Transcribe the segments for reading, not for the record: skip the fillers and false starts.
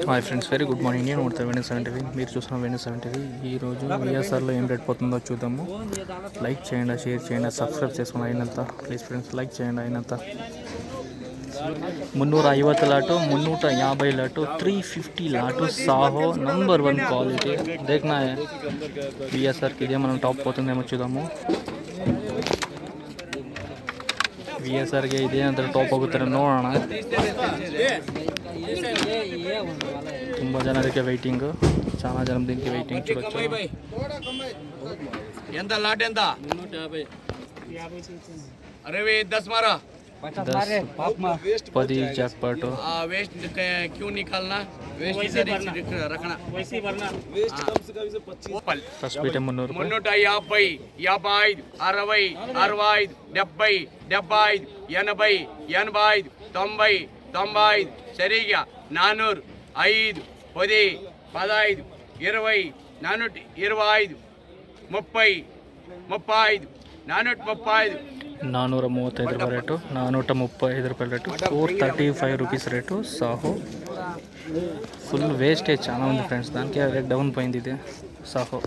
Hi friends, very good morning. నేను నోడతా వెండి 70 మీరు చూస్తున్న వెండి 70. ఈరోజు విఎస్ఆర్లో ఏం రేట్ పోతుందో చూద్దాము. లైక్ చేయండి, షేర్ చేయండి, సబ్స్క్రైబ్ చేసుకుని అయినంత ప్లీజ్ ఫ్రెండ్స్, లైక్ చేయండి అయినంత. 350 लाटो 350 लाटो 350 लाटो साहो नंबर 1 क्वालिटी देखना है विएसआर की इదే మనం టాప్ పోతుందేమో చూద్దాము. ವಿಎಸ್ಆರ್ ಗೆ ಇದೇ ಅಂತ ಟಾಪ್ ಹೋಗುತ್ತಾರೆ ನೋಡೋಣ. ತುಂಬ ಜನ ಅದಕ್ಕೆ ವೆಯ್ಟಿಂಗ್, చాలా జనం దీనికి వెయిటింగ్ చూడొచ్చు. ఎంత లాట్ ఎంత? 350. अरे वे 10 मारा 10 जैकपॉट. वेस्ट क्यों निकालना? वेस्ट इधर रखना, वैसे भरना. वेस्ट कम से कम 25. फर्स्ट बीट 300 350 50 60 60 65 70 75 80 85 90 95 సరిగా 400 5 10 15 20 425 30 35 435 435 ರೂಪಾಯಿ ರೇಟು, 435 ರೂಪಾಯಿ rate, 435 rupees rate. Saaho full wastage చాలా ఉంది ఫ్రెండ్స్, దానికి రేట్ డౌన్ పోయింది. ఇది సాహో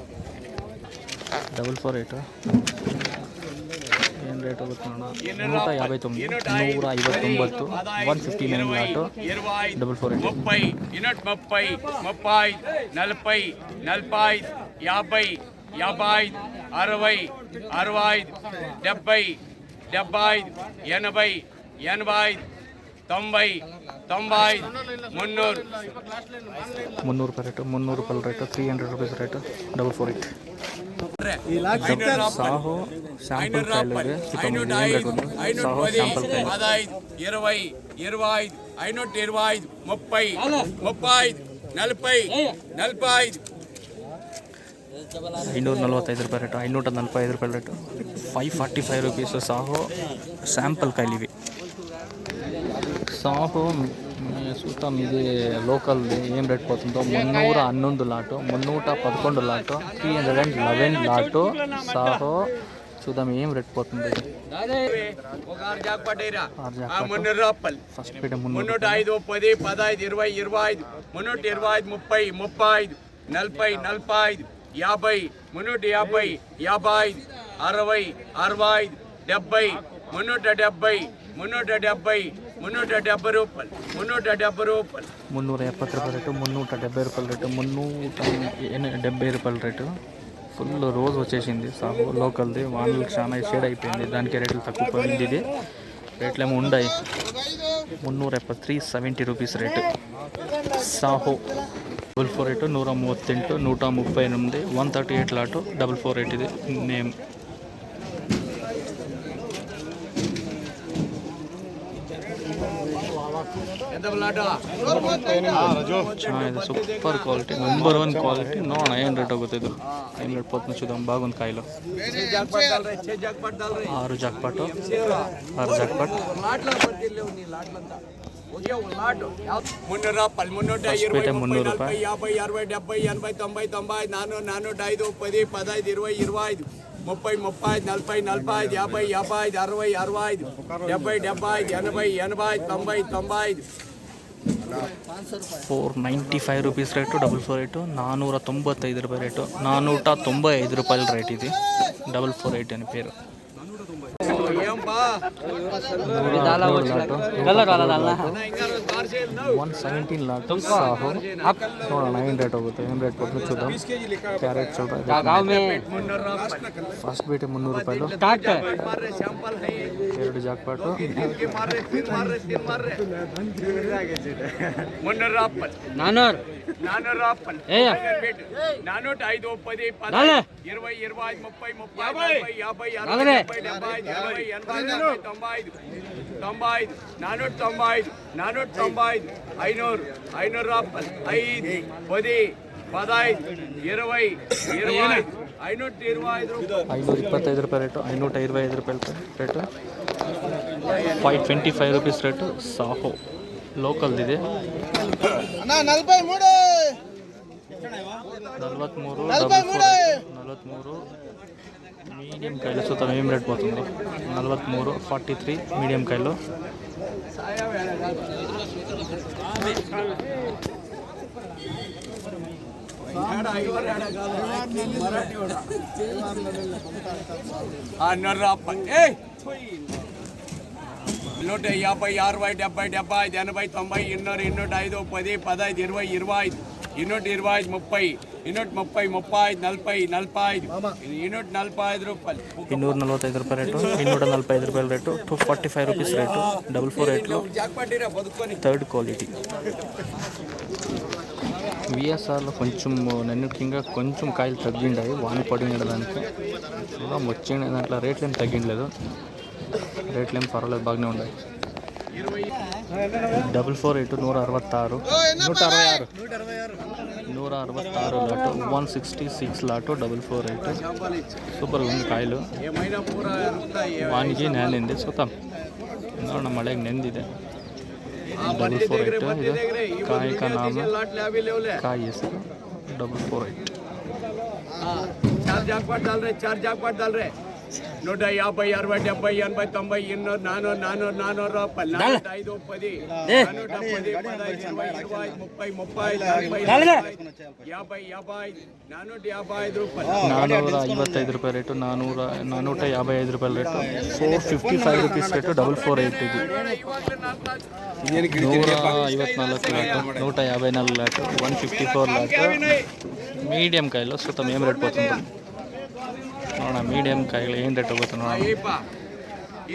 448 ఏం రేట్ అవుతున్నాడు? 159 159 159 లాటు 448 30 40 40 50 65 70 80 80 90 90 300 ರೂಪಾಯಿ ರೇಟು, 300 ರೂಪಾಯಿ rate, 300 rupees rate 448. Saaho sample కాయలు సాహో శాంపుల్ కాయలు 20 25 525 30 35 40 45 545 ರೂಪಾಯಿ ರೇಟು, 545 ರೂಪಾಯಿ ರೇಟು, 545 రూపీస్ సాహో శాంపుల్ కాయలు ఇవి. సాహో చూస్తాం, ఇది లోకల్ది ఏం రేట్ పోతుందో. 311 లాటు, 311 లాటు, 311 లాటు సాహో. చూద్దాం ఏం రేట్ పోతుంది. ఫస్ట్ పీట 305 10 15 20 25 25 325 30 35 40 45 50 350 50 60 60 70 370 370 370 రూపాయలు 370 రూపాయలు 370 రూపాయల రేటు, 370 రూపాయల రేటు, 370 రూపాయల రేటు. ఫుల్ రోజు వచ్చేసింది సాహో లోకల్ది. వానలకు చాలా షేడ్ అయిపోయింది, దానికి రేట్లు తక్కువ పోయింది. ఇది రేట్లు ఏమో ఉన్నాయి. 370 370 రూపీస్ రేటు సాహో 448 138 138 138 లాటు 448 ఇది నేమ్. ಚೆನ್ನಾಗಿದೆ, ಸೂಪರ್ ಕ್ವಾಲಿಟಿ, ನಂಬರ್ 1 ಕ್ವಾಲಿಟಿ. ನೋಡೋಣ ಏನು ರೇಟ್ ಹೋಗುತ್ತೆ. ಇದು ಏನು ರೇಟ್ పోతుంది చూద్దాం. బాగుంది కాయలు. 6 జాక్పాటు, 6 జాక్పాట్. 300 రూపాయలు, 320 50 60 60 70 80 90 90 400 405 10 15 20 25 30 35 40 45 50 55 60 65 70 75 80 80 90 95 495 రూపీస్ రేటు 448. 495 రూపాయల రేటు, 495 రూపాయల రేట్. ఇది 448 అని పేరు. 117 లాట్ సాహో. ನೋಡೋಣ ಏನು ರೇಟ್ ಹೋಗುತ್ತೆ, ಏನು ರೇಟ್ ಕೊಟ್ಟು చూద్దాం. ಕ್ಯಾರೆಟ್ ಚल रहा है. First beet 300 ರೂಪಾಯಿಲು, 2 ಜಾಕ್ಪಾಟು. 525 ರೂಪಾಯಿ ರೇಟು, 525 ರೂಪಾಯಿ ರೇಟು. 525 ರೂಪೀಸ್ ರೇಟು ಸಾಹೋ ಲೋಕಲ್ದಿದೆ. 43 మీడియం కాయలు చూద్దాం ఏం రేట్ పోతుంది. 43 43 మీడియం కాయలు. నూట 50 60 70 75 80 90 200 205 10 15 20 25 220 30 230 30 40 45 245 రూపాయలు 245 రూపాయల రేటు 245 రూపాయల rate 245 rupees rate 448 third quality విఎస్ఆర్లో కొంచెం నన్నుకింగా కొంచెం కాయలు తగ్గిండాయి వాన పడినడానికి చూద్దాం వచ్చింది దాంట్లో రేట్లు ఏం తగ్గిండలేదు రేట్లు ఏం పర్వాలేదు బాగానే ఉన్నాయి 448 166 లాటు 166 లాటు 448 సూపర్గా ఉంది కాయలు ವಾನಿಗೆ ನೆಂದಿದೆ ಸುತ್ತ ನೋಡೋಣ ಮಳೆಗೆ ನೆಂದಿದೆ 448 ಇದು ಕಾಯಿ ಕಾ ನಾಮ ಕಾಯಿ ಹೆಸರು 448 चार जाकपाट डाल रहे 150 60 70 80 90 200 400 రూపాయలు 5 10 470 15 20 455 రూపాయలు 455 రూపాయల రేటు 455 రూపాయల రేటు 455 రూపీస్ రేటు 448 ఇది 154 లాటు 154 లాటు 154 లాటు మీడియం కాయలు సుతం ఏం రేట్ పోతుంది ನೋಡೋಣ ಮೀಡಿಯಂ ಕಾಯಿಗಳು ಏನು ರೇಟ್ ಹೋಗುತ್ತೆ ನೋಡೋಣ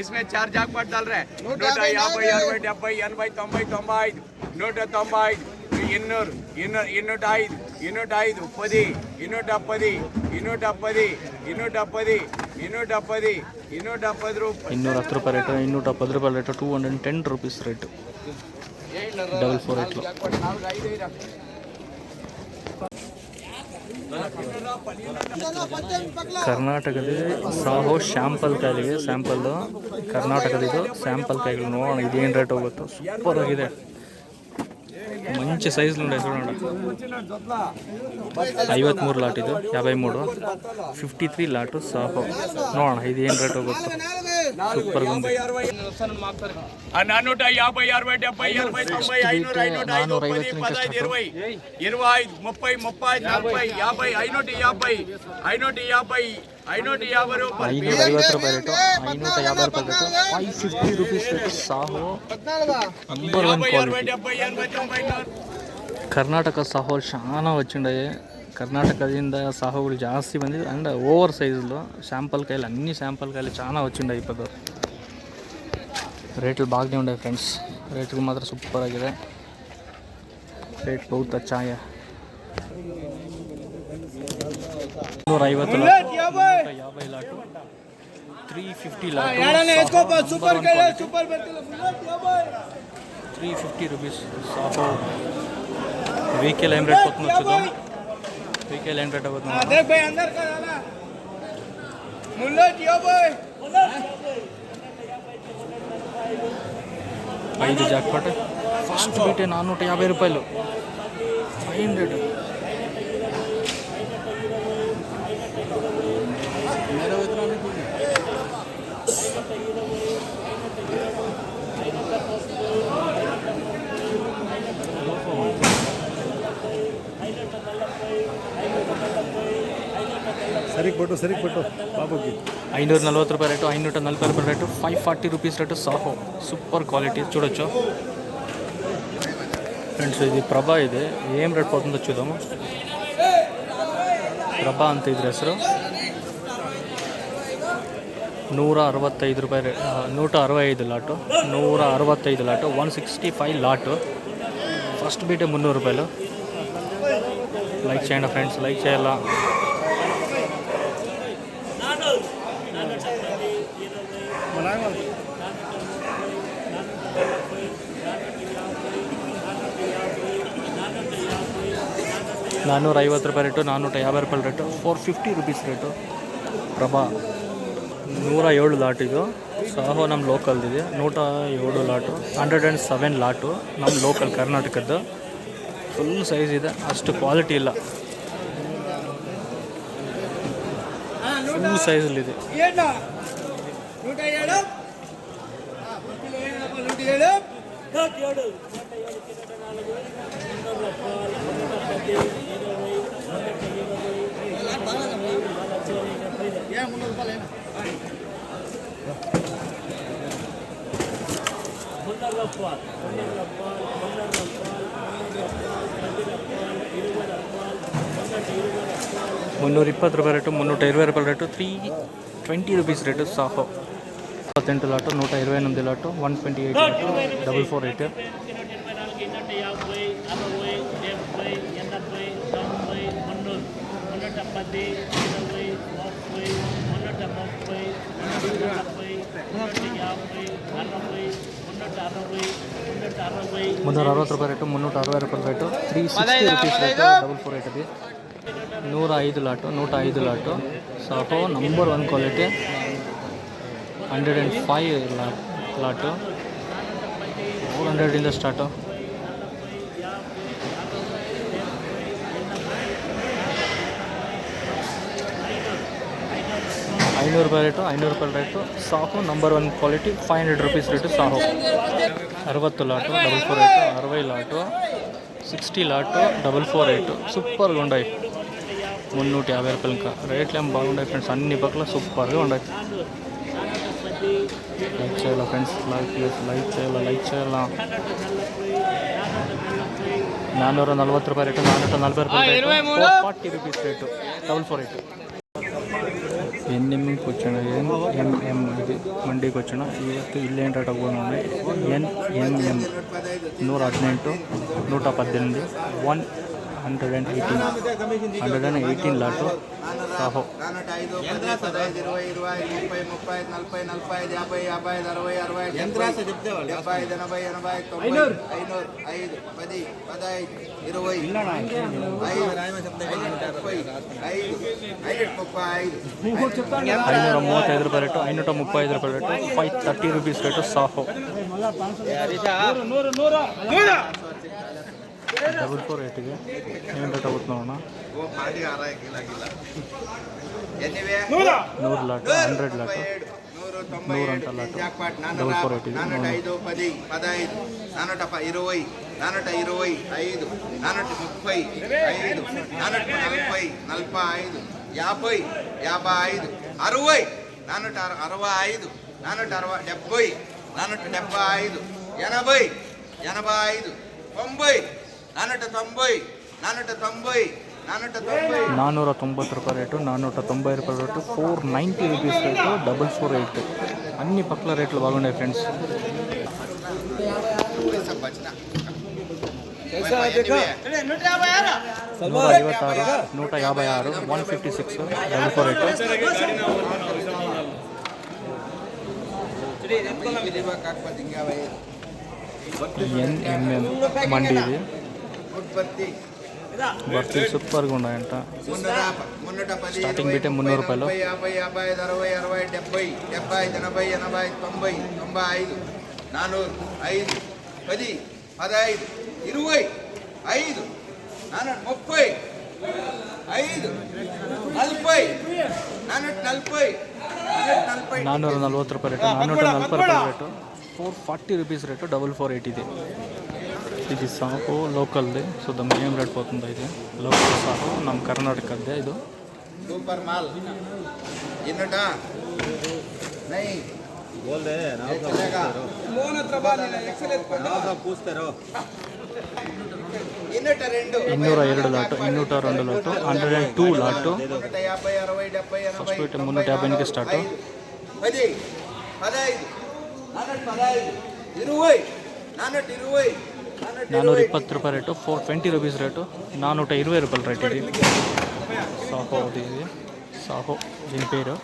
इसमें चार जाकपाट डाल रहे 150 60 70 80 90 95 190 200 205 210 210 రూపాయలు 210 రూపాయల రేటు 210 రూపాయల రేటు 210 రూపీస్ రేటు 448లో ಕರ್ನಾಟಕದ ಸಾಹೋ ಶಾಂಪಲ್ ಕಾಯಿಗೆ ಸ್ಯಾಂಪಲ್ಲು ಕರ್ನಾಟಕದಿದು ಸ್ಯಾಂಪಲ್ ಕಾಯಿಗಳು ನೋಡೋಣ ಇದೇನು ರೇಟ್ ಹೋಗುತ್ತೋ ಸೂಪರ್ ಆಗಿದೆ ಮಂచి ಸೈಜ್ಲು ಉಂಟು ನೋಡೋಣ 53 ಲಾಟ್ ಇದು 53 53 ಲಾಟು ಸಾಹೋ ನೋಡೋಣ ಇದೇನು ರೇಟ್ ಹೋಗುತ್ತೋ ಸೂಪರ್ ఉంది 450 60 70 80 90 500 550 10 15 20 550 రూపాయలు 550 రూపాయల రేటు 550 రూపాయల రేటు 550 రూపీస్ రేటు సాహో నంబర్ 1 క్వాలిటీ ಕರ್ನಾಟಕ ಸಾಹೋలు చాలా వచ్చిండాయి కర్ణాటకದಿಂದ సాహోలు జాస్తి ಬಂದಿದೆ అండ్ ఓవర్ సైజులో శాంపల్ కాయలు అన్ని శాంపల్ కాయలు చాలా వచ్చిండాయి ఇప్పుడు ರೇಟು ಬಾಗನೇ ಉಂಡೆ ಫ್ರೆಂಡ್ಸ್ ರೇಟ್ಗಳು ಮಾತ್ರ ಸೂಪರ್ ಆಗಿದೆ ರೇಟ್ ಬಹುತ್ ಅಚ್ಚಾ है 150 ಲಾಟು 350 ಲಾಟು 350 రూపీస్ సాహో వీకేల్ ఏం రేట్ పోతుందో చూద్దాం వీకేల్ ఏం రేట్ అవుతుంది 5 జాక్పాట్ ఫస్ట్ బీటే 450 రూపాయలు 500 ಸರಿಗೆ ಕೊಟ್ಟು ಬಾಬುಗೆ 540 రూపాయల రేటు 540 రూపాయల rate 540 rupees rate Saaho super quality చూడొచ్చు ఫ్రెండ్స్ ఇది ప్రభా ಇದೆ ఏం రేట్ పోతుందో చూద్దాము ప్రభా ಅಂತ ಇದ್ರ ಹೆಸರು 165 ರೂಪಾಯಿ 165 ಲಾಟು 165 ಲಾಟು 165 ಲಾಟು ఫస్ట్ బీటే 300 రూపాయలు లైక్ చేయండి ఫ్రెండ్స్ లైక్ చేయాల ₹450 ರೇಟು 450 ರೇಟು 450 ರೂಪೀಸ್ ರೇಟು ప్రభా 107 ಲಾಟ್ ಇದು ಸಾಹೋ ನಮ್ಮ ಲೋಕಲ್ದಿದೆ 107 ಲಾಟು 107 ಲಾಟು ನಮ್ಮ ಲೋಕಲ್ ಕರ್ನಾಟಕದ್ದು ಫುಲ್ ಸೈಜ್ ಇದೆ ಅಷ್ಟು ಕ್ವಾಲಿಟಿ ಇಲ್ಲ ಫುಲ್ ಸೈಜಲ್ಲಿದೆ ₹320 ರೇಟು, ₹320 ರೇಟು, 320 ರೂಪೀಸ್ ರೇಟು ಸಾಹೋ. 28 lot, 128 lot, 128 lot, 448. ₹360 rate, ₹360 rate, 360 rupees rate, 448 ಇದೆ. 105 ಲಾಟು, 105 ಲಾಟು ಸಾಹೋ ನಂಬರ್ 1 ಕ್ವಾಲಿಟಿ. 105 ಲಾಟು, 400 ಇಂದ ಸ್ಟಾರ್ಟು. ₹500 ರೇಟು, ₹500 ರೇಟು ಸಾಹೋ ನಂಬರ್ 1 ಕ್ವಾಲಿಟಿ. 500 ರೂಪೀಸ್ ರೇಟು సాహో. 60 లాటు, 448, 60 లాటు, 60 లాటు, 448. సూపర్గా ఉన్నాయి. ₹350 ఇంకా రేట్లు ఏం బాగున్నాయి ఫ్రెండ్స్. అన్ని పక్కల సూపర్గా ఉన్నాయి. లైక్ చేయాలా ఫ్రెండ్స్, లైక్ చేయాలా. ₹440 రేటు, ₹440 రేటు, 440 రూపీస్ రేటు, 448. ಎನ್ಎಮ್ಗೆ వచ్చిన ఎంఎం ఇది మండీకి వచ్చిన ಇವತ್ತು ಇಲ್ಲೇನು ರೇಟ್ ಹೋಗೋಣ. ಎನ್ಎಂಎಂ 118, 118, 118 lot Saaho. 535 rate, ₹535 rate, 530 rupees rate Saaho. 448 ಇದೆ. ಏನು ರೇಟ್ ಆಗುತ್ತಣ್ಣ? 100 లాటు, 100 లాటు, 100 అంట లాటు, 448 ಇದೆ. 420, 15, 420, 425, 435, 440, 45, 50, 55, 60, 465, 470, 475, 80, 85, 90, 490, 490 రూపాయల రేటు, 490 రూపాయల రేటు, 490 రూపీస్ రేటు, 448. అన్ని పక్కల రేట్లు బాగున్నాయి ఫ్రెండ్స్. 156, 156, 156, 448. ఎన్ఎంఎం మండి ఇది. బర్తీలు సూపర్గా ఉన్నాయంట. స్టార్టింగ్ బిట్టే ₹300. 50, 60, 70, 70, 80, 80, 90, 90, 95, 400, 5, 10, 15, 20, 5, 430, 5, 40, 440, 440 రూపాయల రేటు, 440 రూపాయల రేటు, 440 రూపీస్ రేటు, 448 ಇದೆ. ఇది సాహో లోకల్ది. చూద్దాం ఏం రేట్ పోతుందో. ఇది లోకల్ సాహో, ನಮ್ಮ ಕರ್ನಾಟಕದ್ದೇ ಇದು. ಸೂಪರ್ ಮಾಲ್ ಇನ್ನಟ ನೈ बोल दे ना चलेगा फोन ಹತ್ರ ಬಾ ನೀನು ಎಕ್ಸೆಲ್ ನಾವು ಕೂಸ್ತಾರೋ. ಇನ್ನಟ 202 లాటు, 202 లాటు, 102 లాటు. 150, 60, 70, 80, ఫస్ట్ 350కి స్టార్ట్. 10, 15, 415, 20, 420 రూపాయల రేటు, 420 రూపీస్ రేటు, 420 రూపాయల రేట్ ఇది. సాహో ఇది సాహో దీని పేరు.